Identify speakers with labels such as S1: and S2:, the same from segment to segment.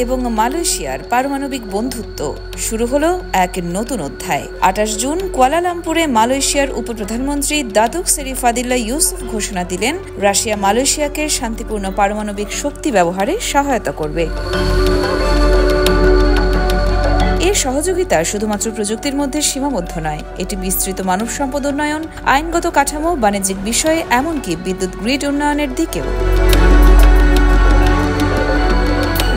S1: এবং মালয়েশিয়ার পারমাণবিক বন্ধুত্ব শুরু হলো এক নতুন অধ্যায়। ২৮ জুন কুয়ালালামপুরে মালয়েশিয়ার উপপ্রধানমন্ত্রী দাতুক সেরি ফাদিল্লা ইউসুফ ঘোষণা দিলেন, রাশিয়া মালয়েশিয়াকে শান্তিপূর্ণ পারমাণবিক শক্তি ব্যবহারে সহায়তা করবে। এর সহযোগিতা শুধুমাত্র প্রযুক্তির মধ্যে সীমাবদ্ধ নয়, এটি বিস্তৃত মানব সম্পদ উন্নয়ন, আইনগত কাঠামো, বাণিজ্যিক বিষয়ে, এমনকি বিদ্যুৎ গ্রিড উন্নয়নের দিকেও।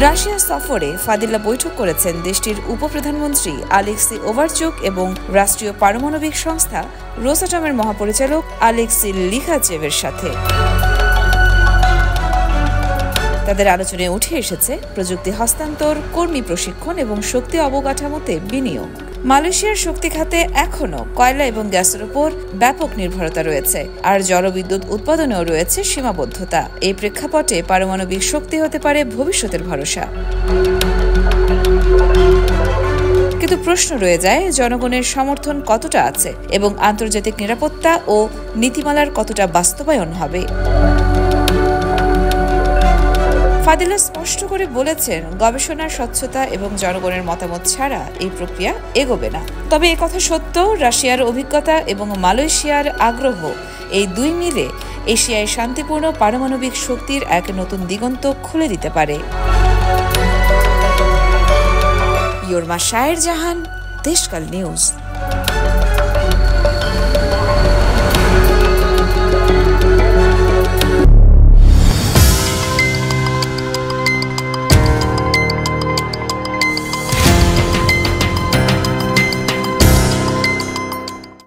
S1: রাশিয়া সফরে ফাদিল্লা বৈঠক করেছেন দেশটির উপপ্রধানমন্ত্রী আলেক্সি ওভারচুক এবং রাষ্ট্রীয় পারমাণবিক সংস্থা রোসাটমের মহাপরিচালক আলেক্সি লিখাচেভের সাথে। তাদের আলোচনায় উঠে এসেছে প্রযুক্তি হস্তান্তর, কর্মী প্রশিক্ষণ এবং শক্তি অবকাঠামোতে বিনিয়োগ। মালয়েশিয়ার শক্তি খাতে এখনও কয়লা এবং গ্যাসের উপর ব্যাপক নির্ভরতা রয়েছে, আর জলবিদ্যুৎ উৎপাদনেও রয়েছে সীমাবদ্ধতা। এই প্রেক্ষাপটে পারমাণবিক শক্তি হতে পারে ভবিষ্যতের ভরসা। কিন্তু প্রশ্ন রয়ে যায়, জনগণের সমর্থন কতটা আছে এবং আন্তর্জাতিক নিরাপত্তা ও নীতিমালার কতটা বাস্তবায়ন হবে। ফাদিল্লা স্পষ্ট করে বলেছেন, গবেষণার স্বচ্ছতা এবং জনগণের মতামত ছাড়া এই প্রক্রিয়া এগোবে না। তবে একথা সত্য, রাশিয়ার অভিজ্ঞতা এবং মালয়েশিয়ার আগ্রহ, এই দুই মিলে এশিয়ায় শান্তিপূর্ণ পারমাণবিক শক্তির এক নতুন দিগন্ত খুলে দিতে পারে। ইয়োরমা শায়ের জাহান, দেশকাল নিউজ।